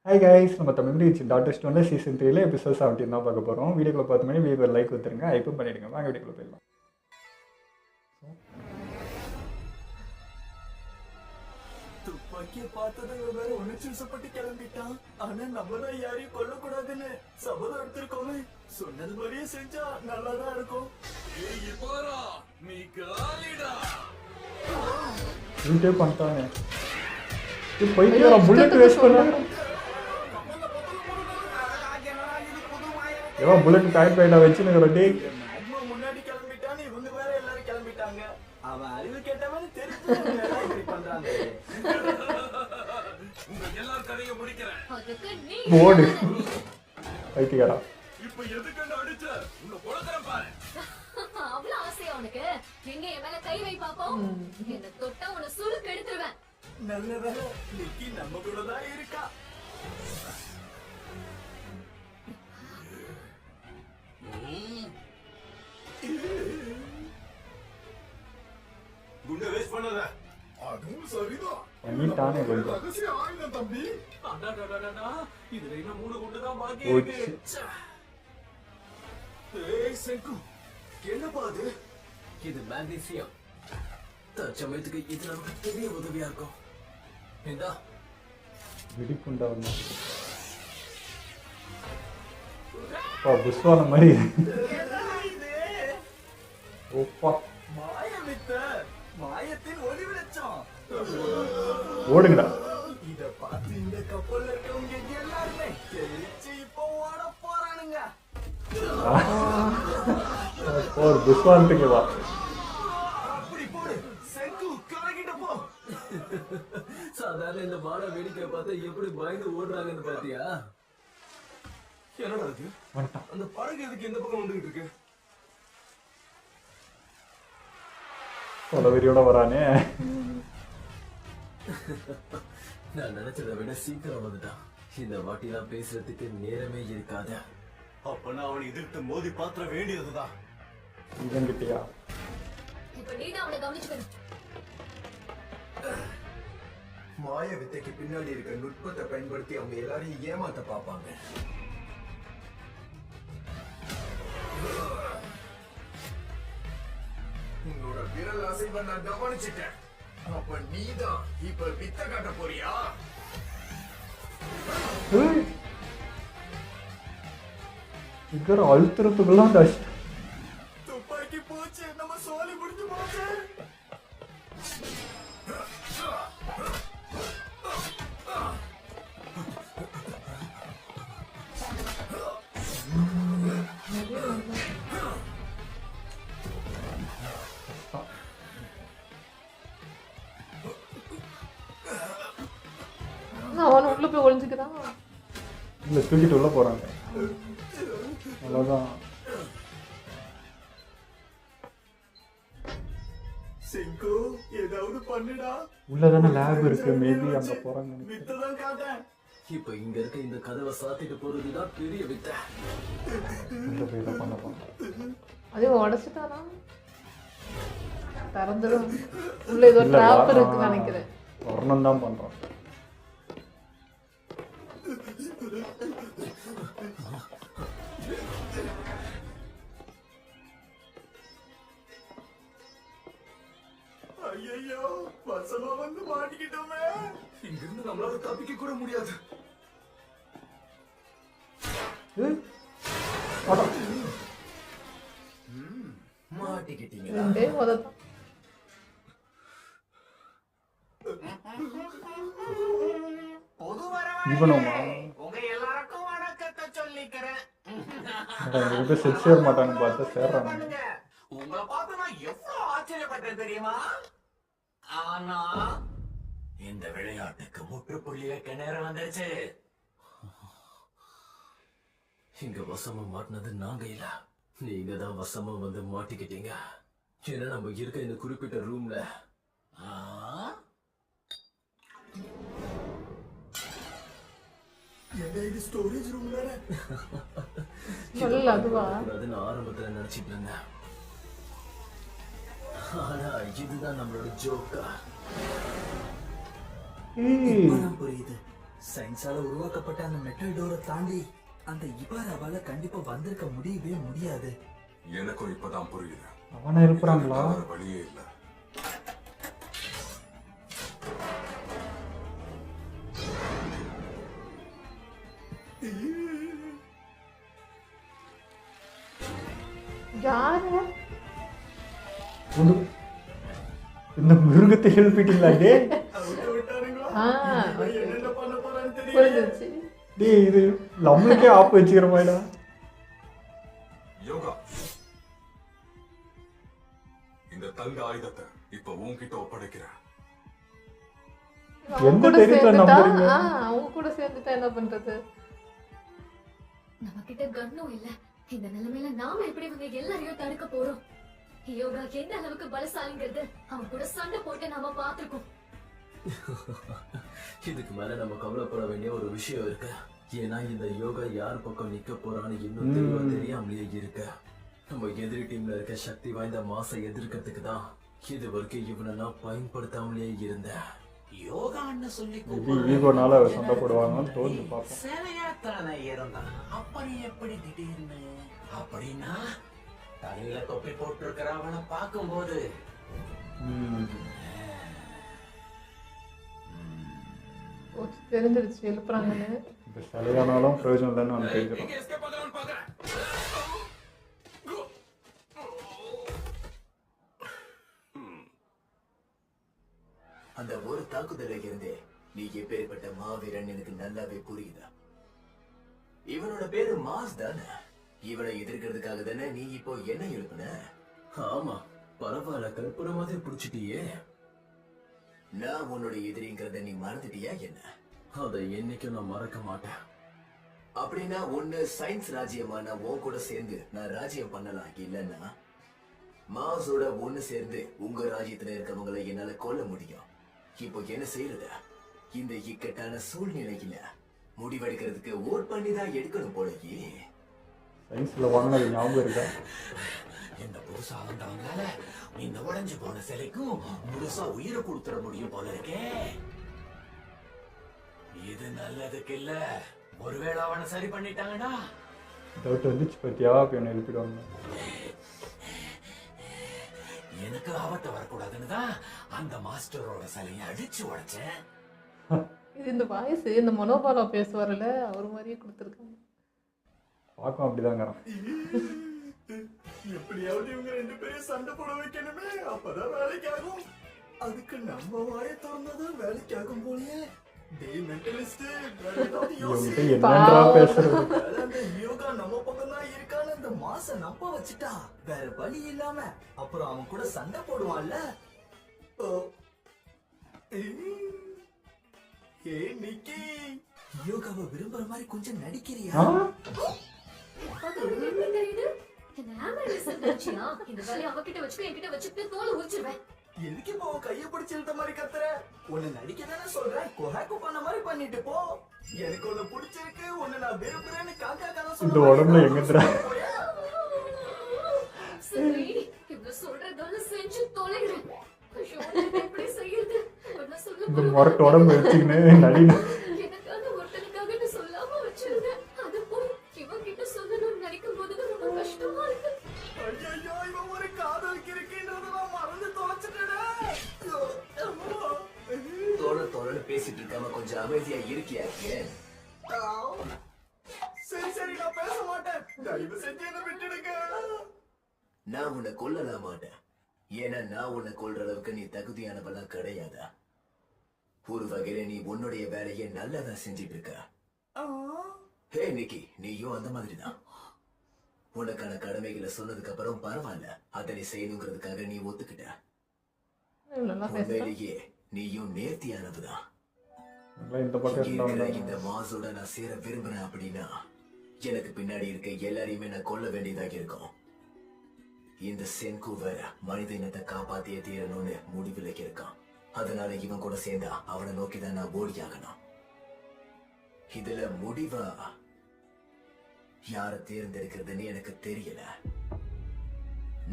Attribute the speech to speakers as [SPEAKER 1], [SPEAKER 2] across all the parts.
[SPEAKER 1] Hi guys, நம்ம தமிழ் ரீச் டாட்டர் ஸ்டோனில் சீசன் 3 எபிசோட் 17 தான் பார்க்க போகிறோம். வீடியோக்குள்ள பார்த்த மாதிரி வீடியோ லைக் கொடுத்துருங்க, ஐப்பும் பண்ணிடுங்க. வாங்க வீடியோக்குள்ள போயிடலாம்.
[SPEAKER 2] துப்பாக்கிய பார்த்ததுல வேற உணர்ச்சிவசப்பட்டு கிளம்பிட்டான். ஆனா நம்ம தான் யாரையும் கொல்லக்கூடாதுன்னு சபதம் எடுத்திருக்கோமே. சொன்னது மாதிரியே செஞ்சா நல்லாதான் இருக்கும்.
[SPEAKER 1] வீட்டே பண்ணிட்டானே, போயிட்டு புல்லட் வேஸ்ட் பண்ண. எவன் புல்லட் பேக் பேட்டா வச்சுன்னு
[SPEAKER 2] முன்னாடி கிளம்பிட்டான்னு இவங்க வேற எல்லாரும் கிளம்பிட்டாங்க. அவன் அறிவு கேட்டவன் தெரிஞ்சு பண்றாங்க.
[SPEAKER 1] போடு வைத்தியாரா.
[SPEAKER 2] இப்ப எதுக்கு அடிச்ச உன்னை கொலைக்கறேன் பாரு.
[SPEAKER 3] அவ்வளவு ஆசையா உனக்கு? எங்க என் மேல கை வை பாப்போம். என்ன தொட்டா உன்னை சுருக்கு எடுத்துருவேன்.
[SPEAKER 2] நல்ல வேலை நிக்கி நம்ம கூட தான் இருக்கா. குண்டை வேஸ்ட் பண்ணாத. அதுவும் சரிதான்.
[SPEAKER 1] பண்ணிட்டானே கொஞ்சம்.
[SPEAKER 2] ரகசிய ஆயுதம் தம்பி. அடடடடடா, இதுல இன்னும் 3 குண்டு தான் பாக்கி
[SPEAKER 1] போச்சு.
[SPEAKER 2] இருக்கு. ஏய் செக்கு, என்னப்பா அது? இது மேக்னீசியம். தற்சமயத்துக்கு இது நமக்கு பெரிய உதவியா இருக்கும். இந்தா
[SPEAKER 1] வெடிப்புண்டா வந்து புஷ்வான மாதிரி. ஓப்பா
[SPEAKER 2] மாயமித்த மாயத்தின் ஒளி வெளிச்சம்.
[SPEAKER 1] ஓடுங்கடா.
[SPEAKER 2] இத பார்த்து இந்த கப்பல்ல இருக்கவங்க எல்லாருமே தெரிச்சு இப்போ ஓட போறானுங்க.
[SPEAKER 1] ஒரு புஷ்வானத்துக்கு வா.
[SPEAKER 2] அப்படி போடு செக்கு, கலக்கிட்ட போ.
[SPEAKER 4] சாதாரண இந்த மாட வேடிக்கை பார்த்தா எப்படி பயந்து ஓடுறாங்கன்னு பாத்தியா?
[SPEAKER 2] என்னடா இது?
[SPEAKER 1] வந்துட்டான்.
[SPEAKER 2] அந்த படகு எதுக்கு இந்த பக்கம் வந்துகிட்டு இருக்கு?
[SPEAKER 1] வெறியோட வரானே.
[SPEAKER 4] நான் நினைச்சதை விட சீக்கிரம் வந்துட்டான். இந்த வாட்டி நான் பேசுறதுக்கு நேரமே இருக்காத.
[SPEAKER 2] அப்பனா அவன் எதிர்த்து மோதி பாத்திர வேண்டியதுதான்.
[SPEAKER 1] இவன் கிட்டயா?
[SPEAKER 3] இப்ப நீதான் அவனை கவனிச்சுக்கணும்.
[SPEAKER 2] மாய வித்தைக்கு பின்னாடி இருக்க நுட்பத்தை பயன்படுத்தி அவங்க எல்லாரையும் ஏமாத்த பார்ப்பாங்க. உன்னோட விரல் அசைவை நான் கவனிச்சிட்டேன். அப்ப நீதான் இப்ப வித்த காட்ட போறியா?
[SPEAKER 1] இக்கற அழுத்துறதுக்குலாம் கஷ்டம்.
[SPEAKER 2] துப்பாக்கி போச்சு, நம்ம சோலி முடிஞ்சு போச்சு.
[SPEAKER 5] அவன் உள்ள போய் ஒளிஞ்சுக்கிறான்.
[SPEAKER 1] இல்லை, தூக்கிட்டு உள்ள போறாங்க. அவ்வளோதான்.
[SPEAKER 2] சிங்கு, ஏதாவது பண்ணுடா.
[SPEAKER 1] உள்ளதானே லேப் இருக்கு, மேபி அங்க போறாங்க.
[SPEAKER 2] வித்ததான் காட்டேன்.
[SPEAKER 4] இப்ப இங்க இருக்க இந்த கதவை சாத்திட்டு போறதுதான் பெரிய வித்தை.
[SPEAKER 1] உள்ள போய் இதை பண்ண போறோம்.
[SPEAKER 5] அதே உடச்சிட்டானா? திறந்துடும். உள்ள ஏதோ ட்ராப் இருக்குன்னு நினைக்கிறேன்.
[SPEAKER 1] வரணும் தான் பண்றோம்.
[SPEAKER 2] ஐயோ, வசமா வந்து மாட்டிக்கிட்டோமே. இங்கிருந்து நம்மளால தப்பிக்க கூட முடியாது.
[SPEAKER 4] மாட்டிக்கிட்டீங்க.
[SPEAKER 5] ரெண்டே உதத்தான்.
[SPEAKER 1] இவனுமா
[SPEAKER 2] உங்க எல்லாருக்கும் வணக்கத்தை சொல்லிக்கிறேன்.
[SPEAKER 1] இவங்க செட் சேர மாட்டான்னு பார்த்தா சேர்றாங்க.
[SPEAKER 2] உங்களை பார்த்து நான் எவ்வளவு ஆச்சரியப்பட்டேன் தெரியுமா? ஆனா இந்த விளையாட்டுக்கு முற்றுப்புள்ளி வைக்க நேரம் வந்துருச்சு.
[SPEAKER 4] இங்க வசமா மாட்டினது நாங்க இல்ல, நீங்க தான் வசமா வந்து மாட்டிக்கிட்டீங்க. ஏன்னா நம்ம இருக்க இந்த குறிப்பிட்ட ரூம்ல
[SPEAKER 2] என்ன இது ஸ்டோரேஜ் ரூம் வேற?
[SPEAKER 5] சொல்லல அதுவா?
[SPEAKER 4] அதுன்னு ஆரம்பத்துல நினைச்சிட்டு இருந்தேன். ஆனா இதுதான் நம்மளோட ஜோக்கா.
[SPEAKER 1] ஏய்,
[SPEAKER 4] புரியுது.
[SPEAKER 2] சயின்ஸால உருவாக்கப்பட்ட அந்த மெட்டல் டோரை தாண்டி அந்த இபாராவால கண்டிப்பா வந்திருக்க முடியவே முடியாது.
[SPEAKER 6] எனக்கும் இப்பதான் புரியுது.
[SPEAKER 1] அவனை எழுப்புறாங்களா?
[SPEAKER 6] வேற வழியே இல்ல.
[SPEAKER 5] யாரு?
[SPEAKER 1] இந்த மிருகத்தை எழுப்பிட்டீங்களா? டே
[SPEAKER 2] அவுத்து விட்டாருங்களா?
[SPEAKER 5] ஆ,
[SPEAKER 2] இவன் என்னென்ன பண்ண போறான்னு தெரியல.
[SPEAKER 5] புரிஞ்சிருச்சு.
[SPEAKER 1] டே இது நம்மளுக்கே ஆப்பு வச்சுக்கிற மாதிரிடா.
[SPEAKER 6] யோகா, இந்த தங்க ஆயுதத்தை இப்ப உன்கிட்ட ஒப்படைக்கிறேன்.
[SPEAKER 5] அவங்க
[SPEAKER 1] எந்த
[SPEAKER 5] கூட
[SPEAKER 1] தைரியத்துல
[SPEAKER 5] சேர்ந்துட்டா,
[SPEAKER 1] நம்புறீங்க?
[SPEAKER 5] அவங்க கூட சேர்ந்துட்டா என்ன பண்றது?
[SPEAKER 3] நம்ம கிட்ட கன்னும் இல்ல. இந்த நிலைமையில நாம எப்படி இவங்க எல்லாரையும் தடுக்க போறோம்? யோகா எந்த அளவுக்கு பலசாலிங்கிறது அவன் கூட சண்டை போட்டு நாம பாத்துருக்கோம்.
[SPEAKER 4] இதுக்கு மேல நம்ம கவலைப்பட வேண்டிய ஒரு விஷயம் இருக்கு. ஏன்னா இந்த யோகா யார் பக்கம் நிக்க போறான்னு இன்னும் தெளிவா தெரியாமலேயே இருக்கு. நம்ம எதிரி டீம்ல இருக்க சக்தி வாய்ந்த மாசை எதிர்க்கிறதுக்கு தான் இது வரைக்கும் இவனை நான் பயன்படுத்தாமலேயே இருந்தேன்.
[SPEAKER 7] யோகான்னு சொல்லி
[SPEAKER 1] மேபி ஈகோனால சண்டை போடுவாங்கன்னு தோணுது. பார்ப்போம்.
[SPEAKER 7] சிலையாத்தானே இருந்தான். அப்படி எப்படி திடீர்னு? அப்படின்னா தலையில தொப்பி போட்டிருக்கிற அவனை பார்க்கும்போது
[SPEAKER 5] தெரிஞ்சிருச்சு எழுப்புறாங்கன்னு.
[SPEAKER 1] இந்த சிலையானாலும் பிரயோஜனம் இல்லைன்னு அவனுக்கு தெரிஞ்சிடும்.
[SPEAKER 4] அந்த ஒரு தாக்குதலை இருந்தே நீ எப்பேற்பட்ட மாவீரன் எனக்கு நல்லாவே புரியுதா? இவனோட பேரு மாஸ் தானே. இவனை எதிர்க்கிறதுக்காக தானே நீ இப்போ என்ன எழுப்புன? ஆமா, பரவாயில்ல, கற்பூர மாதிரி புடிச்சிட்டியே. நான் உன்னோட எதிரிங்கிறத நீ மறந்துட்டியா என்ன? அதை என்னைக்கும் நான் மறக்க மாட்டேன். அப்படின்னா ஒண்ணு சயின்ஸ் ராஜ்யமா நான் உன் கூட சேர்ந்து நான் ராஜ்யம் பண்ணலாம், இல்லன்னா மாஸோட ஒண்ணு சேர்ந்து உங்க ராஜ்யத்துல இருக்கவங்களை என்னால கொல்ல முடியும். இப்போ என்ன செய்யறது? இந்த இக்கட்டான சூழ்நிலையில முடிவெடுக்கிறதுக்கு ஓட் பண்ணி தான் எடுக்கணும் போலயே.
[SPEAKER 1] சயின்ஸ்ல வாங்கினது ஞாபகம் இருக்கா?
[SPEAKER 7] இந்த புதுசா வந்தவங்களால இந்த உடைஞ்சு போன சிலைக்கும் முழுசா உயிரை கொடுத்துட முடியும் போல இருக்கே. இது நல்லதுக்கு இல்ல. ஒருவேளை அவனை சரி பண்ணிட்டாங்கடா.
[SPEAKER 1] டவுட் வந்துச்சு பத்தியா? அப்ப என்ன எழுப்பிடுவாங்க.
[SPEAKER 7] எனக்கு ஆபத்து வரக்கூடாதுன்னு தான் அந்த மாஸ்டரோட சிலையை அடிச்சு உடைச்சேன்.
[SPEAKER 5] இது இந்த வாய்ஸ் இந்த மனோபாலா பேசுவார்ல அவர் மாதிரியே கொடுத்துருக்காங்க.
[SPEAKER 1] பார்க்கும் அப்படிதாங்க.
[SPEAKER 2] எப்படியாவது இவங்க ரெண்டு பேரும் சண்டை போட வைக்கணுமே, அப்பதான் வேலைக்கு ஆகும். அதுக்கு நம்ம வாயை திறந்தாதான் வேலைக்கு ஆகும் போலயே. டேய் மென்டலிஸ்ட், வேற ஏதாவது யோசி.
[SPEAKER 1] இவங்கிட்ட என்னன்றா பேசுறது?
[SPEAKER 2] வேலை அந்த யோகா நம்ம பக்கம் தான் இருக்கான்னு அந்த மாச நம்ப வச்சுட்டா வேற வழி இல்லாம அப்புறம் அவன் கூட சண்டை போடுவான்ல. ஏ நிக்கி, யோகாவை விரும்புற மாதிரி கொஞ்சம் நடிக்கிறியா?
[SPEAKER 3] அது உனக்கு எப்படி தெரியுது? இந்த ஆம்புலன்ஸ் நினைச்சியா? இந்த வேலையை அவகிட்ட வச்சுக்க, என்கிட்ட வச்சுட்டு தோலை உரிச்சிருவேன்.
[SPEAKER 2] எதுக்கு இப்போ உன் கையை பிடிச்சு இழுத்த மாதிரி கத்துற? உன்னை நடிக்க தானே சொல்றேன். கொஹாக்கு பண்ண மாதிரி பண்ணிட்டு போ. எனக்கு உன்னை பிடிச்சிருக்கு, உன்னை நான் விரும்புறேன்னு காக்கா கதை
[SPEAKER 1] இந்த
[SPEAKER 2] சொல்ல
[SPEAKER 1] உடம்புல எங்கடா?
[SPEAKER 3] சரி, இவங்க சொல்றதால செஞ்சு தொலைகிறேன். ஐயோ, நான் எப்படி செய்யறது? நான் சொல்ல
[SPEAKER 1] இந்த
[SPEAKER 3] போறேன்.
[SPEAKER 1] முரட்டு உடம்பு வச்சுக்கின்னு நடின.
[SPEAKER 3] எனக்காக ஒருத்தனுக்காக நீ சொல்லாம வச்சிருந்தேன். அது போய் இவன் கிட்ட சொல்லணும்னு நினைக்கும் போது ரொம்ப கஷ்டமா இருக்கு.
[SPEAKER 2] ஐயோ, இவன் ஒரு காதல் கிறுக்கின்றத நான் மறந்து தொலைச்சிட்டேனே.
[SPEAKER 4] தோழ பேசிட்டு இருக்காம கொஞ்சம் அமைதியா இருக்கியா?
[SPEAKER 2] சரி சரி, நான் பேச மாட்டேன். தயவு செஞ்சு என்ன விட்டுடுங்க.
[SPEAKER 4] நான் உன்னை கொல்லலாம் மாட்டேன். ஏன்னா நான் உன்னை கொல்ற அளவுக்கு நீ தகுதியானவெல்லாம் கிடையாதா? ஒரு வகையில நீ உன்னுடைய வேலையை நல்லதா செஞ்சிட்டு இருக்க. ஹே நிக்கி, நீயும் அந்த மாதிரிதான். உனக்கான கடமைகளை சொன்னதுக்கு அப்புறம் பரவாயில்ல, அதை நீ செய்யணுங்கிறதுக்காக நீ ஒத்துக்கிட்ட.
[SPEAKER 5] நல்லா பேசுறேன்.
[SPEAKER 4] உண்மையிலேயே நீயும் நேர்த்தியானதுதான்.
[SPEAKER 1] இந்த பக்கம்
[SPEAKER 4] இருக்கிற
[SPEAKER 1] இருந்தாங்க.
[SPEAKER 4] இந்த மாசோட நான் சேர விரும்புறேன் அப்படின்னா எனக்கு பின்னாடி இருக்க எல்லாரையுமே நான் கொல்ல வேண்டியதாக இருக்கும். இந்த சென்கு வேற மனித இனத்தை காப்பாத்தியே தீரணும்னு முடிவுல இருக்கான். அதனால இவன் கூட சேர்ந்தா அவனை நோக்கிதான் நான் ஓடியாகணும். இதுல முடிவா யார தேர்ந்தெடுக்கிறதுன்னு எனக்கு தெரியல.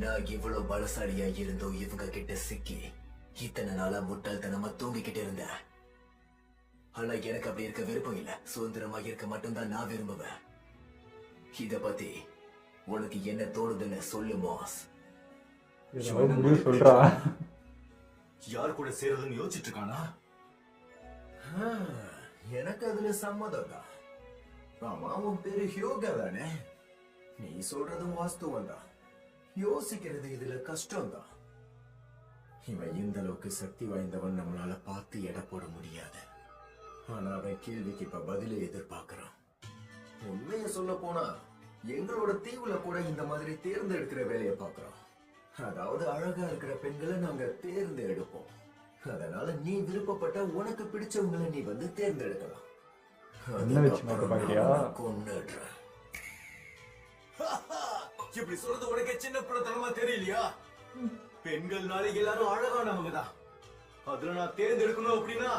[SPEAKER 4] நான் இவ்வளவு பலசாலியா இருந்தோம் இவங்க கிட்ட சிக்கி இத்தனை நாளா முட்டாள்தனமா தூங்கிக்கிட்டு இருந்தேன். ஆனா எனக்கு அப்படி இருக்க விருப்பம் இல்ல. சுதந்திரமா இருக்க மட்டும்தான் நான் விரும்புவேன். இத பத்தி உனக்கு என்ன தோணுதுன்னு சொல்லு மாஸ்.
[SPEAKER 1] ஏதாவது முடிவு சொல்றா.
[SPEAKER 7] யார் கூட சேருதுன்னு யோசிச்சுட்டு இருக்கானா?
[SPEAKER 4] எனக்கு அதுல சம்மதம் தான். ஆமா, உன் பேரு ஹியோகா தானே? நீ சொல்றதும் வாஸ்தவம் தான். யோசிக்கிறது இதுல கஷ்டம் தான். இவன் இந்த அளவுக்கு சக்தி வாய்ந்தவன் நம்மளால பார்த்து எடை போட முடியாது. ஆனா அவன் கேள்விக்கு இப்ப பதிலை எதிர்பார்க்கிறான். உண்மையை சொல்ல போனா எங்களோட தீவுல கூட இந்த மாதிரி தேர்ந்தெடுக்கிற வேலையை பார்க்கிறோம். அதாவது அழகா இருக்கிற பெண்களை நாங்க தேர்ந்தெடுப்போம். அதனால நீ விருப்பப்பட்ட உனக்கு பிடிச்சவங்களை நீ வந்து தேர்ந்தெடுக்கலாம்.
[SPEAKER 1] என்ன வச்சு மாத்த பாக்குறியா?
[SPEAKER 4] கொன்னுடுறேன்.
[SPEAKER 7] இப்படி சொல்றது உனக்கு சின்ன பிள்ளைத்தனமா தெரியலையா? பெண்கள்னால எல்லாரும் அழகானவங்க தான். அதுல நான் தேர்ந்தெடுக்கணும் அப்படின்னா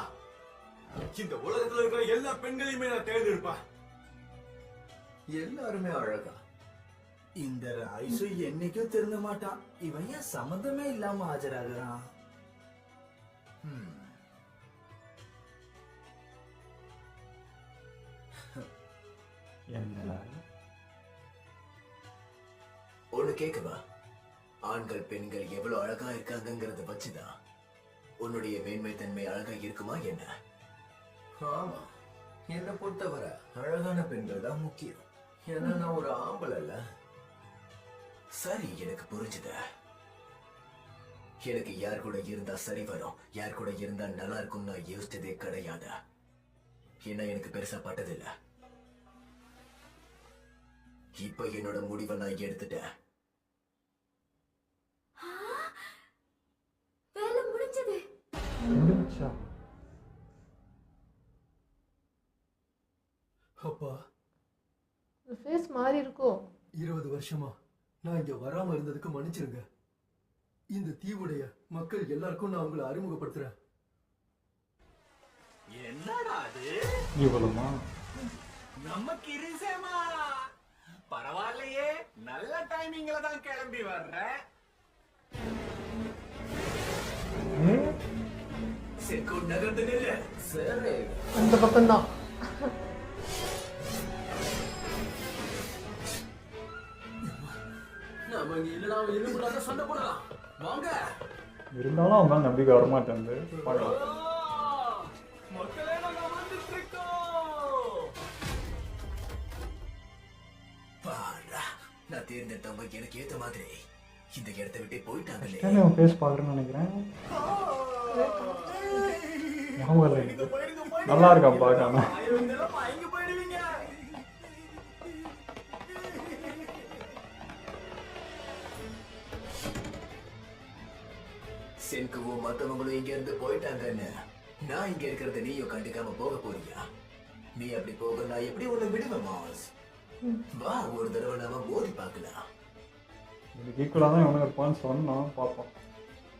[SPEAKER 7] இந்த உலகத்துல இருக்கிற எல்லா பெண்களையுமே நான் தேர்ந்தெடுப்பேன்.
[SPEAKER 4] எல்லாருமே அழகா.
[SPEAKER 2] இந்த ராய்ஸு என்னைக்கும் திருந்த மாட்டான். இவன் ஏன் சம்மந்தமே இல்லாம ஆஜராகிறான்?
[SPEAKER 1] என்ன
[SPEAKER 4] ஒண்ணு கேட்கவா? ஆண்கள் பெண்கள் எவ்வளவு அழகா இருக்காங்கிறத வச்சுதான் உன்னுடைய மேன்மை தன்மை அழகா இருக்குமா என்ன? ஆமா, என்னை பொறுத்தவரை அழகான பெண்கள் தான் முக்கியம். ஏன்னா நான் ஒரு ஆம்பளை இல்ல. சரி, எனக்கு புரிஞ்சுத. எனக்கு யார் கூட இருந்தா சரி வரும், யார் கூட இருந்தா நல்லா இருக்கும் நான் யோசிச்சதே கிடையாது. ஏன்னா எனக்கு பெருசா பட்டதில்லை. இப்ப என்னோட முடிவை நான் எடுத்துட்டேன்.
[SPEAKER 3] வேலை முடிஞ்சது.
[SPEAKER 1] முடிஞ்சா?
[SPEAKER 2] அப்பா,
[SPEAKER 5] ஃபேஸ் மாறி இருக்கும்.
[SPEAKER 2] 20 வருஷமா நான் இங்க வராம இருந்ததுக்கு மன்னிச்சிருங்க. இந்த தீவுடைய மக்கள் எல்லாருக்கும் நான் உங்களை அறிமுகப்படுத்துறேன்.
[SPEAKER 7] என்னடா அது?
[SPEAKER 1] இவ்வளவுமா?
[SPEAKER 7] நம்ம கிரிசேமா பரவாயில்லையே, நல்ல டைமிங்ல தான் கிளம்பி வர்ற.
[SPEAKER 4] செக்கு நகர்ந்து நில்லு. சரி,
[SPEAKER 5] அந்த பக்கம்தான்.
[SPEAKER 4] நம்ம இங்க இல்லடா, இருமுடாத சண்டை போடலாம். வாங்க.
[SPEAKER 1] இருந்தாலும் அவங்க மேல நம்பிக்கை வரமாட்டேன். பார்க்கலாம்.
[SPEAKER 7] மக்களே, நாங்க வந்துட்டு இருக்கோம்.
[SPEAKER 4] பாரா, நான் தேர்ந்தெடுத்தவங்க எனக்கு ஏத்த மாதிரி இந்த இடத்தை விட்டு போயிட்டாங்களே.
[SPEAKER 1] அவன் ஃபேஸ் பாக்குறேன்னு நினைக்கிறேன். ஞாபகம் இல்லை எனக்கு. நல்லா இருக்கான் பார்க்காம.
[SPEAKER 7] இங்க போயிடுவீங்க.
[SPEAKER 4] சென்குவும் மத்தவங்களும் இங்க இருந்து போயிட்டாங்கன்னு நான் இங்க இருக்கிறத நீயும் கண்டுக்காம போக போறியா? நீ அப்படி போக நான் எப்படி உன்னை விடுவேன் மாஸ்? வா, ஒரு தடவை நாம மோதி பார்க்கலாம்.
[SPEAKER 1] இதுக்கு ஈக்குவலாக தான் இவனுக்கு இருப்பான்னு சொன்னோம். பார்ப்போம்.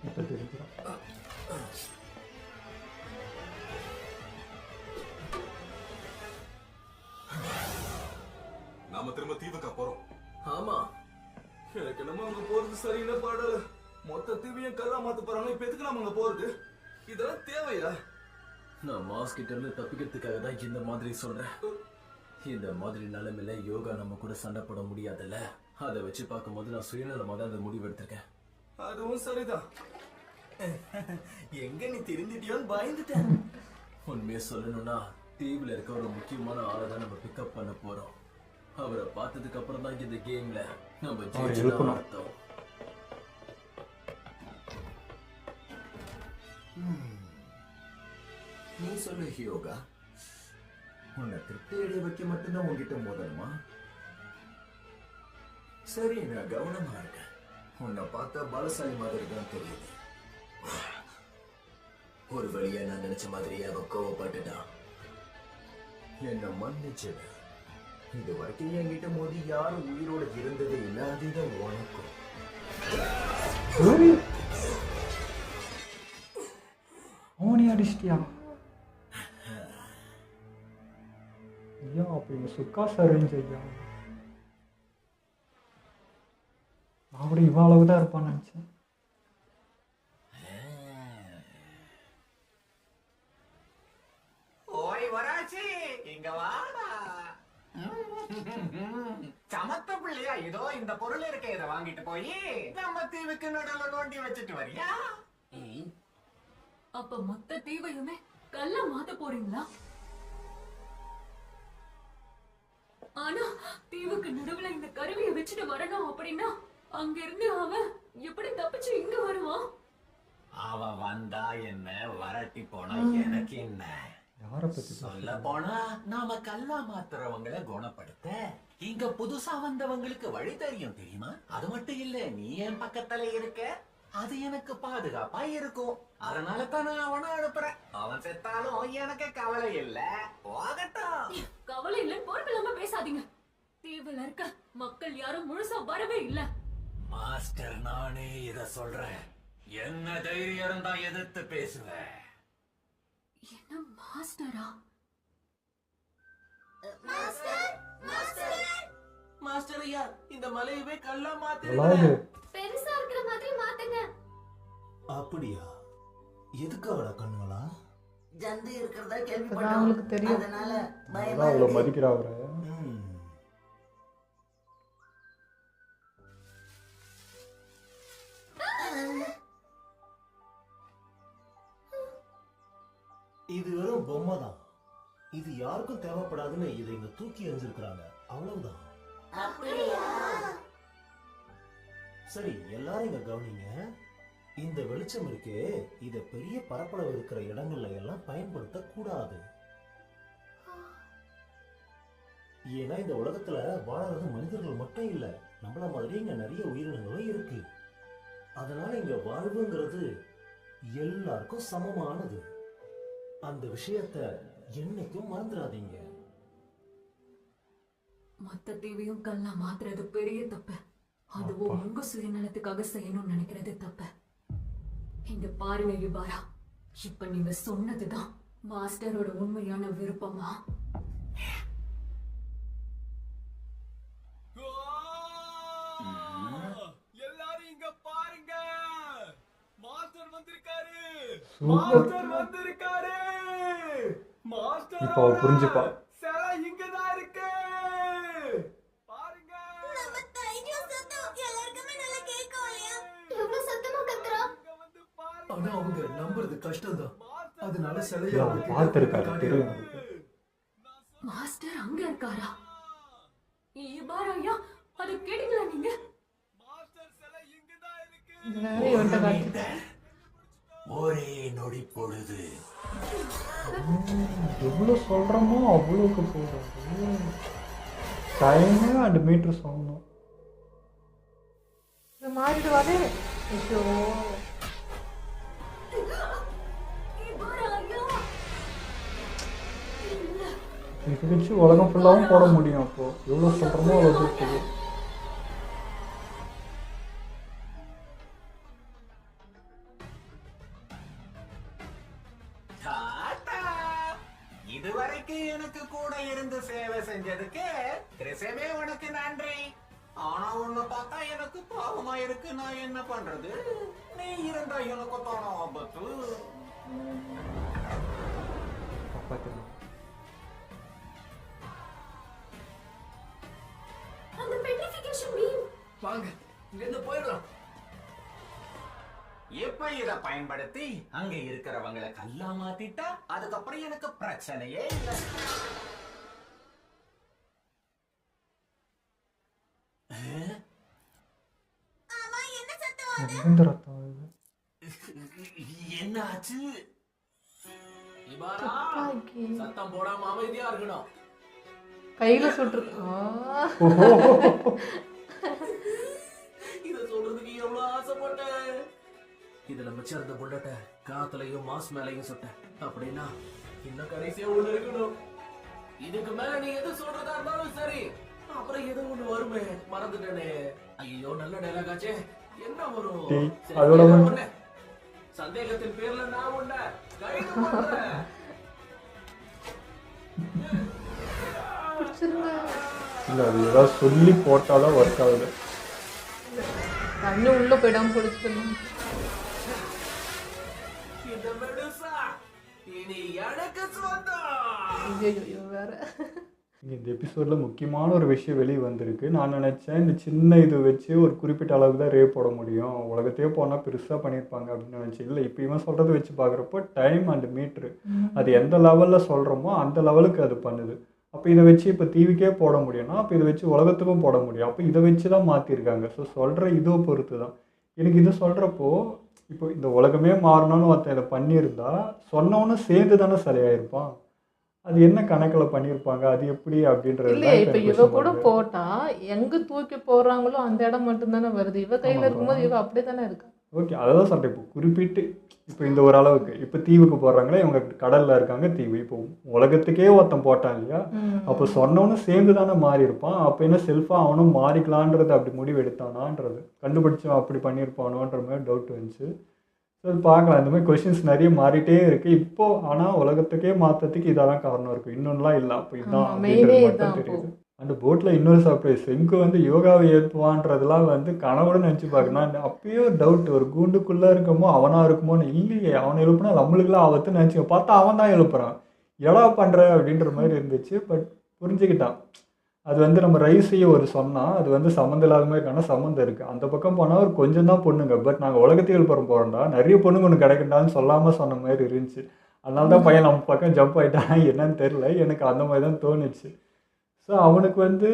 [SPEAKER 1] இப்போ தெரிஞ்சுக்கலாம்.
[SPEAKER 6] நாம திரும்ப தீவுக்கா போறோம்.
[SPEAKER 2] ஆமா, எனக்கு என்னமோ அங்க போறது சரியான பாடல. மொத்த தீவையும் கல்லா மாத்த போறாங்க. இப்ப எதுக்கு நாம அங்க போறது? இதெல்லாம் தேவையா?
[SPEAKER 8] நான் மாஸ் கிட்ட இருந்து தப்பிக்கிறதுக்காக தான் இந்த மாதிரி சொல்றேன். இந்த மாதிரி நிலைமையில யோகா நம்ம கூட சண்டை போட முடியாதுல்ல. அதை வச்சு பார்க்கும்போது நான் சுயநலமாக தான் அந்த முடிவு எடுத்திருக்கேன்.
[SPEAKER 2] அதுவும் சரிதான். எங்க நீ திருந்திட்டியோன்னு பயந்துட்டேன்.
[SPEAKER 8] உண்மையை சொல்லணும்னா தீவுல இருக்க ஒரு முக்கியமான ஆளை தான் நம்ம பிக்கப் பண்ண போறோம். அவரை பார்த்ததுக்கு அப்புறம் தான் இந்த கேம்ல நம்ம ஜெயிச்சோம் அர்த்தம்.
[SPEAKER 4] நீ சொல்லு ஹியோகா, உன்னை திருப்தி அடைய வைக்க மட்டும்தான் உன்கிட்ட மோதணுமா? சரி, நான் கவனமா இருக்கேன். உன்னை பார்த்தா பலசாலி மாதிரி தான் தெரியுது. ஒரு வழியா நான் நினைச்ச மாதிரி அவன் கோவப்பட்டுட்டான். என்ன மன்னிச்சிடு. இது வரைக்கும் என்கிட்ட மோதி யாரும் உயிரோட இருந்தது இல்லை. அதுதான் உனக்கும்.
[SPEAKER 1] அவனே அடிச்சிட்டியா? ஐயா, அப்போ இவங்க சுக்காஸ் அரேஞ்ச் ஐயா. நான் கூட இவன் அளவு தான் இருப்பான்னு நினச்சேன்.
[SPEAKER 4] இங்க வாடா. சமத்த பிள்ளையா, இதோ இந்த பொருள் இருக்க, இதை வாங்கிட்டு போய் நம்ம தீவுக்கு நடுவுல நோண்டி வச்சுட்டு வரியா?
[SPEAKER 3] அப்ப மொத்த தீவையுமே கல்ல மாத்த போறீங்களா? ஆனா தீவுக்கு நடுவுல இந்த கருவியை வச்சுட்டு வரணும் அப்படின்னா அங்க இருந்து அவன் எப்படி தப்பிச்சு இங்க வருவான்?
[SPEAKER 4] அவ வந்தா என்ன, வரட்டி போனா எனக்கு என்ன?
[SPEAKER 1] யாரை பத்தி
[SPEAKER 4] சொல்ல போனா நாம கல்லா மாத்துறவங்களை குணப்படுத்த இங்க புதுசா வந்தவங்களுக்கு வழி தெரியும், தெரியுமா? அது மட்டும் இல்ல, நீ என் பக்கத்துல இருக்க, அது எனக்கு பாதுகாப்பா இருக்கும். அதனால தான் நான் அவனை அனுப்புறேன். அவன் செத்தாலும் எனக்கு கவலை இல்ல, போகட்டும்.
[SPEAKER 3] கவலை இல்லைன்னு பொறுப்பில்லாம பேசாதீங்க. தீவுல இருக்க மக்கள் யாரும் முழுசா வரவே இல்ல.
[SPEAKER 4] மாஸ்டர், நானே இத சொல்றேன். என்ன தைரியம் இருந்தா எதிர்த்து பேசுவேன்.
[SPEAKER 3] என்ன மாஸ்டரா?
[SPEAKER 8] மாஸ்டர் ஐயா, இந்த மலையவே கல்லா
[SPEAKER 1] விளாடு.
[SPEAKER 3] பெருசா இருக்கிற மாதிரி மாத்துங்க.
[SPEAKER 7] அப்படியா? எதுக்காகடா கண்ணுங்களா?
[SPEAKER 9] ஜந்து இருக்கிறதா
[SPEAKER 5] அதான்
[SPEAKER 9] கேள்விப்பட்டோம்.
[SPEAKER 5] அவங்களுக்கு தெரியும்.
[SPEAKER 9] அதனால
[SPEAKER 1] அதான்
[SPEAKER 9] பயமா
[SPEAKER 1] அவ்வளோ
[SPEAKER 9] இருக்கு.
[SPEAKER 1] மதிக்கிறா அவரை.
[SPEAKER 7] இது வெறும் பொம்மை தான். இது யாருக்கும் தேவைப்படாதுன்னு இதை இங்க தூக்கி எறிஞ்சிருக்கிறாங்க, அவ்வளவுதான்.
[SPEAKER 9] அப்படியா?
[SPEAKER 7] சரி, எல்லாரும் இங்க கவனிங்க. இந்த வெளிச்சம் இருக்கே, இத பெரிய பரப்பளவு இருக்கிற இடங்கள்ல எல்லாம் பயன்படுத்த கூடாது. ஏன்னா இந்த உலகத்துல வாழறது மனிதர்கள் மட்டும் இல்ல, நம்மள மாதிரி இங்க நிறைய உயிரினங்களும் இருக்கு. அதனால இங்க வாழ்வுங்கிறது எல்லாருக்கும் சமமானது. அந்த விஷயத்த என்னைக்கும் மறந்துடாதீங்க.
[SPEAKER 3] மொத்த தீவையும் கல்லா மாத்துறது பெரிய தப்பு. அதுவும் உங்க சுயநலத்துக்காக செய்யணும்னு நினைக்கிறது தப்பு. இங்க பாருங்க யுபாரா, இப்ப நீங்க சொன்னதுதான் மாஸ்டரோட உண்மையான விருப்பமா?
[SPEAKER 7] எல்லாரும் இங்க பாருங்க, மாஸ்டர் வந்திருக்காரு.
[SPEAKER 1] சூப்பர்.
[SPEAKER 7] வந்திருக்காரு. மாஸ்டர்
[SPEAKER 1] இப்போ அவ புரிஞ்சுப்பா.
[SPEAKER 7] சிலை இங்கதான் இருக்கு. பாருங்க.
[SPEAKER 3] எவ்வளவு சத்தமா கத்துறா?
[SPEAKER 2] ஆனா அவங்க நம்புறது கஷ்டம்தான். அதனால
[SPEAKER 1] இல்ல,
[SPEAKER 2] சிலையை
[SPEAKER 1] அவன் பார்த்திருக்காரு, தெரியும் அவருக்கு.
[SPEAKER 3] மாஸ்டர் அங்க இருக்காரா? யுபாரா ஐயா, அது கேட்டீங்களா நீங்க?
[SPEAKER 5] இந்த வேலையை இவன்ட்ட காட்டிட்டேன்.
[SPEAKER 4] ஒரே நொடி பொழுது
[SPEAKER 1] எவ்வளோ சொல்கிறோமோ அவ்வளோக்கு போடுறது. டைமு அண்ட் மீட்டர் சொல்லணும்.
[SPEAKER 5] இது மாறிடுவாரு. ஐயோ,
[SPEAKER 3] யுபாரா ஐயா, இல்ல.
[SPEAKER 1] இது வச்சு உலகம் ஃபுல்லாகவும் போட முடியும். அப்போது எவ்வளோ சொல்கிறோமோ அவ்வளோ இருக்குது.
[SPEAKER 4] டாடா. இதுவரைக்கும் எனக்கு கூட இருந்து சேவை செஞ்சதுக்கு கிறிஸ்தவே உனக்கு நன்றி. ஆனா உன்னை பார்த்தா எனக்கு பாவமா இருக்கு. நான் என்ன பண்றது? நீ இருந்தா எனக்கு தான ஆபத்து.
[SPEAKER 1] காப்பாற்றலாம்.
[SPEAKER 3] அந்த பெட்ரிஃபிகேஷன் பீம்.
[SPEAKER 8] வாங்க, இங்க இருந்து போயிடலாம்.
[SPEAKER 4] இப்ப இத பயன்படுத்தி அங்க இருக்கிறவங்களை கல்லா மாத்திட்டா அதுக்கப்புறம் எனக்கு பிரச்சனையே இல்ல.
[SPEAKER 1] எந்த ரத்தம் இது?
[SPEAKER 4] என்ன ஆச்சு?
[SPEAKER 8] இபாரா,
[SPEAKER 5] துப்பாக்கி.
[SPEAKER 8] சத்தம் போடாம அமைதியா இருக்கணும்.
[SPEAKER 5] கையில சுட்டுருக்கு.
[SPEAKER 8] இத சொல்றதுக்கு எவ்வளவு ஆசைப்பட்டேன். இதுல மிச்சம் இருந்த புல்லட்ட காத்துலயும் மாஸ் மேலையும் சுட்டேன். அப்படின்னா இன்னும் கடைசியா ஒண்ணு இருக்கணும். இதுக்கு மேல நீ எது சொல்றதா இருந்தாலும் சரி, அப்புறம் ஏதோ ஒண்ணு வருமே, மறந்துட்டேனே. ஐயோ, நல்ல டைலாக் ஆச்சே. என்ன வரும்?
[SPEAKER 1] டேய்,
[SPEAKER 8] சரி,
[SPEAKER 1] அதோட
[SPEAKER 8] என்ன
[SPEAKER 1] வந்து-
[SPEAKER 8] பண்ண? சந்தேகத்தின் பேர்ல நான் உன்னை கைது பண்றேன்.
[SPEAKER 5] பிடிச்சிருங்க.
[SPEAKER 1] இல்லை, அது ஏதாவது சொல்லி போட்டாலும் ஒர்க் ஆகுது.
[SPEAKER 5] தண்ணி உள்ள போயிடாம பிடிச்சிடணும்.
[SPEAKER 8] இந்த மெடுசா இனி எனக்கு சொந்தம்.
[SPEAKER 5] ஐயோ இவன் வேற.
[SPEAKER 1] இந்த எபிசோடில் முக்கியமான ஒரு விஷயம் வெளியே வந்திருக்கு. நான் நினச்சேன் இந்த சின்ன இது வச்சு ஒரு குறிப்பிட்ட அளவுக்கு தான் ரேப் போட முடியும், உலகத்தையே போனால் பெருசாக பண்ணியிருப்பாங்க அப்படின்னு நினச்சேன். இல்லை, இப்போ இவன் சொல்கிறத வச்சு பார்க்குறப்போ டைம் அண்ட் மீட்ரு அது எந்த லெவலில் சொல்கிறோமோ அந்த லெவலுக்கு அது பண்ணுது. அப்போ இதை வச்சு இப்போ டிவிக்கே போட முடியும்னா அப்போ இதை வச்சு உலகத்துக்கும் போட முடியும். அப்போ இதை வச்சு தான் மாற்றிருக்காங்க. ஸோ சொல்கிற இதோ பொறுத்து தான். எனக்கு இதை சொல்கிறப்போ இப்போ இந்த உலகமே மாறணும்னு ஒருத்தன் இதை பண்ணியிருந்தா சொன்னவனு சேர்ந்து தானே சிலையாயிருப்பான். அது என்ன கணக்கில் பண்ணியிருப்பாங்க, அது எப்படி அப்படின்றது
[SPEAKER 5] இல்லையே இப்ப இவ கூட போட்டா எங்க தூக்கி போடுறாங்களோ அந்த இடம் மட்டும்தானே வருது. இவ கையில இருக்கும்போது இவ அப்படியே தானே இருக்கா.
[SPEAKER 1] ஓகே, அதை தான் சொல்கிறேன். இப்போ குறிப்பிட்டு இப்போ இந்த ஒரு அளவுக்கு இப்போ தீவுக்கு போடுறாங்களே, இவங்க கடலில் இருக்காங்க தீவு. இப்போ உலகத்துக்கே ஒருத்தன் போட்டான் இல்லையா, அப்போ சொன்னவனும் சேர்ந்து தானே மாறி இருப்பான். அப்போ என்ன செல்ஃபாக அவனும் மாறிக்கலான்றது அப்படி முடிவு எடுத்தானான்றது கண்டுபிடிச்சவன் அப்படி பண்ணியிருப்பானோன்ற மாதிரி டவுட் வந்துச்சு. ஸோ அது பார்க்கலாம். இந்த மாதிரி கொஷின்ஸ் நிறைய மாறிட்டே இருக்குது இப்போது. ஆனால் உலகத்துக்கே மாற்றத்துக்கு இதெல்லாம் காரணம் இருக்குது, இன்னொன்றுலாம் இல்லை. அப்போ இதுதான் அப்படின்றது மட்டும் தெரியுது. அந்த போட்டில் இன்னொரு சர்ப்ரைஸ், செங்கு வந்து யோகாவை ஏற்றுவான்றதுலாம் வந்து கனவோட நினச்சி பார்க்கணும். அப்பயே ஒரு டவுட், ஒரு கூண்டுக்குள்ளே இருக்குமோ அவனாக இருக்குமோன்னு. இல்லையே, அவனை எழுப்புனா நம்மளுக்குலாம் ஆபத்துன்னு நினச்சி பார்த்தா அவன் தான் எழுப்புறான். எடா பண்ணுற அப்படின்ற மாதிரி இருந்துச்சு. பட் புரிஞ்சுக்கிட்டான். அது வந்து நம்ம ரைஸையும் ஒரு சொன்னால் அது வந்து சம்மந்தம் இல்லாத மாதிரி இருக்கான சம்மந்தம் இருக்குது. அந்த பக்கம் போனால் ஒரு கொஞ்சம் தான் பொண்ணுங்க, பட் நாங்கள் உலகத்தையும் எழுப்புறம் போகிறோம்டா, நிறைய பொண்ணுங்க ஒன்று கிடைக்கண்டான்னு சொல்லாமல் சொன்ன மாதிரி இருந்துச்சு. அதனால தான் பையன் நம்ம பக்கம் ஜம்ப் ஆகிட்டான். என்னன்னு தெரில, எனக்கு அந்த மாதிரி தான் தோணுச்சு. ஸோ அவனுக்கு வந்து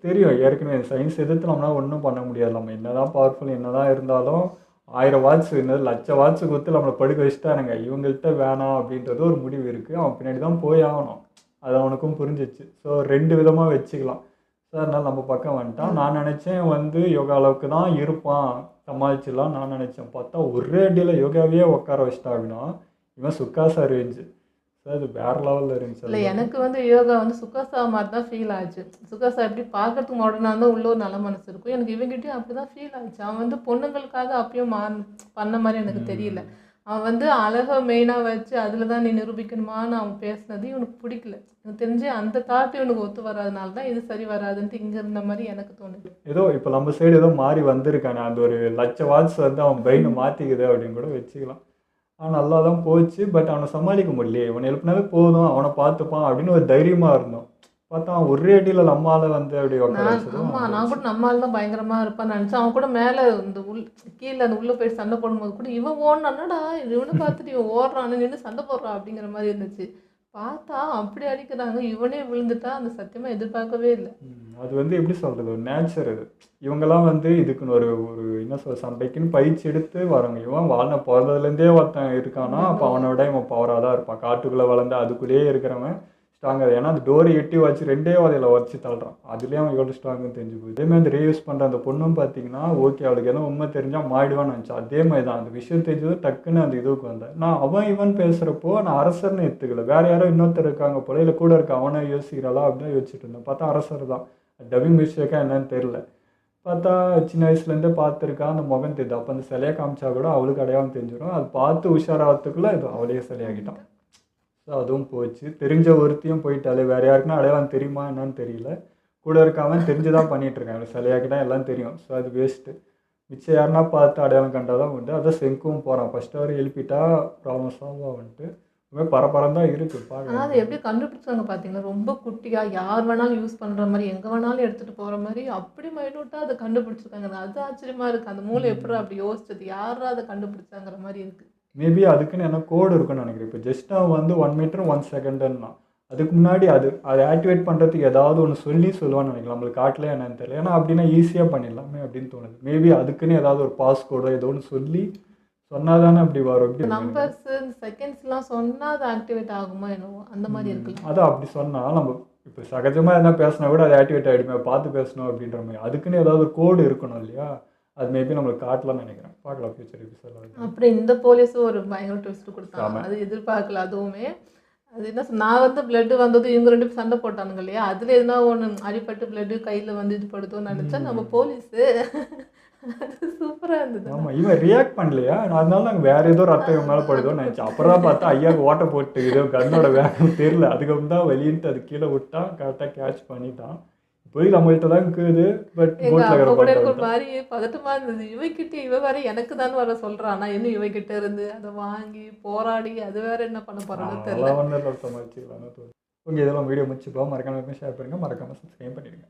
[SPEAKER 1] தெரியும் ஏற்கனவே சயின்ஸ் எதிர்த்து நம்மளால் ஒன்றும் பண்ண முடியாது. நம்ம என்ன தான் பவர்ஃபுல் என்ன தான் இருந்தாலும் 1000 வாட்ஸ் இன்னும் 1,00,000 வாட்ஸு கொடுத்து நம்மளை படுக்க வச்சுட்டானுங்க. இவங்கள்ட்ட வேணாம் அப்படின்றது ஒரு முடிவு இருக்குது. அவன் பின்னாடி தான் போய் ஆகணும். அது அவனுக்கும் புரிஞ்சிச்சு. ஸோ 2 விதமாக வச்சுக்கலாம். ஸோ அதனால் நம்ம பக்கம் வந்துட்டான். நான் நினச்சேன் வந்து யோகா அளவுக்கு தான் இருப்பான், சமாளிச்சிடலாம் நான் நினச்சேன். பார்த்தா ஒரே அடியில் யோகாவே உட்கார வச்சிட்டான். அப்படின்னா இவன் சுக்காசா ரேஞ்சு. ஸோ அது வேறு லெவலில் இருந்துச்சு.
[SPEAKER 5] இல்லை எனக்கு வந்து யோகா வந்து சுகாசா மாதிரி தான் ஃபீல் ஆச்சு. சுகாசா எப்படி பார்க்கறதுக்கு மாடர்னாக இருந்தால் உள்ள ஒரு நல்ல மனசு இருக்கும். எனக்கு இவங்கிட்டையும் அப்படி தான் ஃபீல் ஆச்சு. அவன் வந்து பொண்ணுங்களுக்காக அப்பயும் பண்ண மாதிரி எனக்கு தெரியல. அவன் வந்து அழகை மெயினாக வச்சு அதில் தான் நீ நிரூபிக்கணுமான்னு அவன் பேசுனது இவனுக்கு பிடிக்கல. எனக்கு தெரிஞ்சு அந்த தாட்டு இவனுக்கு ஒத்து வராதனால தான் இது சரி வராதுன்ட்டு இங்கே இருந்த மாதிரி எனக்கு தோணுது.
[SPEAKER 1] ஏதோ இப்போ நம்ம சைடு ஏதோ மாறி வந்திருக்கானே, அந்த ஒரு 1,00,000 வாட்ஸ் வந்து அவன் பிரெயினை மாற்றிக்குது அப்படின்னு கூட வச்சுக்கலாம். அவன் நல்லா தான் போச்சு. பட் அவனை சமாளிக்க முடியலையே. இவனை எழுப்பினாலே போதும், அவனை பார்த்துப்பான் அப்படின்னு ஒரு தைரியமாக இருந்தோம். பார்த்தா அவன் ஒரே அடியில் நம்மால் வந்து அப்படி உட்கார
[SPEAKER 5] ஆமாம், நான் கூட நம்மால் தான் பயங்கரமாக இருப்பான்னு நினச்சேன். அவன் கூட மேலே இந்த கீழே அந்த உள்ளே போய் சண்டை போடும்போது கூட இவன் ஓடனாடா, இவனை பார்த்துட்டு இவன் ஓடுறான்னு நின்று சண்டை போடுறான் அப்படிங்கிற மாதிரி இருந்துச்சு. பார்த்தா அப்படி அடிக்கிறாங்க, இவனே விழுந்துட்டா. அந்த சத்தியமாக எதிர்பார்க்கவே இல்லை.
[SPEAKER 1] அது வந்து எப்படி சொல்கிறது, ஒரு நேச்சர். அது இவங்கெல்லாம் வந்து இதுக்குன்னு ஒரு ஒரு என்ன சொல்ற சண்டைக்குன்னு பயிற்சி எடுத்து வரவங்க. இவன் வாழ்ந்த பிறந்ததுலேருந்தே ஒருத்தன் இருக்கானா, அப்போ அவனை விட இவன் பவராக தான் இருப்பான். காட்டுக்குள்ளே வளர்ந்து அதுக்குள்ளேயே இருக்கிறவன் ஸ்ட்ராங்காக. ஏன்னா அந்த டோரை எட்டி வச்சு 2 வதையில் வச்சு தள்ளுறான். அதுலேயே அவன் எவ்வளோ ஸ்ட்ராங்குன்னு தெரிஞ்சு போகுது. அதேமாதிரி அந்த ரீயூஸ் பண்ணுற அந்த பொண்ணும் பார்த்தீங்கன்னா ஓகே அவளுக்கு எதுவும் உண்மை தெரிஞ்சால் மாறிடுவான்னு நினச்சா. அதே மாதிரி தான் அந்த விஷயம் தெரிஞ்சதும் டக்குன்னு அந்த இதுக்கு வந்தேன். நான் இவன் பேசுகிறப்போ நான் அரசர்னு எடுத்துக்கல, வேறு யாரோ இன்னொருத்தர் இருக்காங்க போல, இல்லை கூட இருக்க அவனை யோசிக்கிறாளா அப்படின்னு யோசிச்சுட்டு இருந்தேன். பார்த்தா அரசர் தான். டப்பிங் மிஸ்டேக்காக என்னன்னு தெரில. பார்த்தா சின்ன வயசுலேருந்தே பார்த்துருக்கா, அந்த முகம் தெரியுது. அப்போ அந்த சிலையை காமிச்சா கூட அவளுக்கு அடையாளம் தெரிஞ்சிடும். அது பார்த்து உஷாராகிறதுக்குள்ளே இது அவளையே சிலையாகிட்டான். ஸோ அதுவும் போச்சு. தெரிஞ்ச ஒருத்தையும் போயிட்டாலே, வேறு யாருக்குன்னா அடையாளம் தெரியுமா என்னன்னு தெரியல. கூட இருக்காமல் தெரிஞ்சுதான் பண்ணிகிட்ருக்கான். எனக்கு சிலையாக்கிட்டா எல்லாம் தெரியும். ஸோ அது வேஸ்ட்டு. மிச்சம் யாருன்னா பார்த்து அடையாளம் கண்டால் தான் உண்டு. அதான் செங்கும் போகிறான். ஃபஸ்ட்டு அவர் எழுப்பிட்டா ப்ராப்ளம் சால்வ் ஆகுன்ட்டு பரபரம் தான் இருக்குது பார்க்க.
[SPEAKER 5] ஆனால் அதை எப்படி கண்டுபிடிச்சாங்க பார்த்தீங்களா? ரொம்ப குட்டியாக யார் வேணாலும் யூஸ் பண்ணுற மாதிரி, எங்கே வேணாலும் எடுத்துகிட்டு போகிற மாதிரி அப்படி மைனூட்டாக அதை கண்டுபிடிச்சிருக்காங்க. அது ஆச்சரியமாக இருக்குது. அந்த மூளை எப்படி அப்படி யோசிச்சது, யாரா அதை கண்டுபிடிச்சாங்கிற மாதிரி இருக்குது.
[SPEAKER 1] மேபி அதுக்குன்னு என்ன கோடு இருக்குன்னு நினைக்கிறேன். இப்போ ஜஸ்ட் அவன் வந்து 1 மீட்டர் 1 செகண்டுன்னா அதுக்கு முன்னாடி அதை ஆக்டிவேட் பண்ணுறதுக்கு ஏதாவது ஒன்று சொல்லுவான்னு நினைக்கலாம். நம்மளுக்கு காட்டல என்னன்னு தெரியல. ஏன்னா அப்படின்னா ஈஸியாக பண்ணிடலாமே அப்படின்னு தோணுது. மேபி அதுக்குன்னு ஏதாவது ஒரு பாஸ்கோடோ ஏதோ ஒன்று சொல்லி சொன்னால் தானே அப்படி வரும். எப்படி
[SPEAKER 5] நம்பர்ஸ் செகண்ட்ஸ்லாம் சொன்னால் அது ஆக்டிவேட் ஆகுமா என்னவோ அந்த மாதிரி இருக்குல்ல.
[SPEAKER 1] அதான் அப்படி சொன்னால் நம்ம இப்போ சகஜமாக எதனா பேசினா கூட அது ஆக்டிவேட் ஆகிடுமே, பார்த்து பேசணும் அப்படின்ற மாதிரி. அதுக்குன்னு ஏதாவது ஒரு கோடு இருக்கணும் இல்லையா? அது மேபி நம்மளுக்கு காட்டலாம்னு நினைக்கிறேன். பார்க்கலாம் ஃபியூச்சர் எபிசோட்.
[SPEAKER 5] அப்புறம் இந்த போலீஸும் ஒரு பயங்கர ட்விஸ்ட் கொடுத்தாங்க. அது எதிர்பார்க்கல. அதுவுமே அது என்ன நான் வந்து பிளட்டு வந்தது இவங்க 2 பேரும் சண்டை போட்டானுங்க இல்லையா, அதில் எதுனா ஒன்று அடிப்பட்டு பிளட்டு கையில் வந்து இது படுத்தோன்னு நினச்சா நம்ம போலீஸு அது சூப்பராக இருந்தது.
[SPEAKER 1] ஆமாம், இவன் ரியாக்ட் பண்ணலையா, அதனால நாங்கள் வேறு ஏதோ ரத்தம் இவன் மேலே படுதோன்னு நினச்சேன். அப்புறம் தான் பார்த்தா ஐயாவுக்கு ஓட்ட போட்டு ஏதோ கன்னோட வேகம் தெரியல. அதுக்கப்புறம் தான் வெளியிட்டு அது கீழே விட்டான், கரெக்டாக கேட்ச் பண்ணிட்டான். போய் நம்மள்கிட்ட தான் இருக்குது. பட்
[SPEAKER 5] ஒரு மாதிரி பதட்டமாக இருந்தது. இவகிட்ட இவ வேற எனக்கு தான் வர சொல்கிறான். ஆனால் இன்னும் இவகிட்ட இருந்து அதை வாங்கி போராடி அது வேற என்ன பண்ண போறான்னு தெரியல.
[SPEAKER 1] சமாளிச்சுக்கலாம். ஓகே இதெல்லாம் வீடியோ முடிச்சுப்போம். மறக்காமல் ஷேர் பண்ணுங்கள், மறக்காமல் சப்ஸ்கிரைப் பண்ணிடுங்க.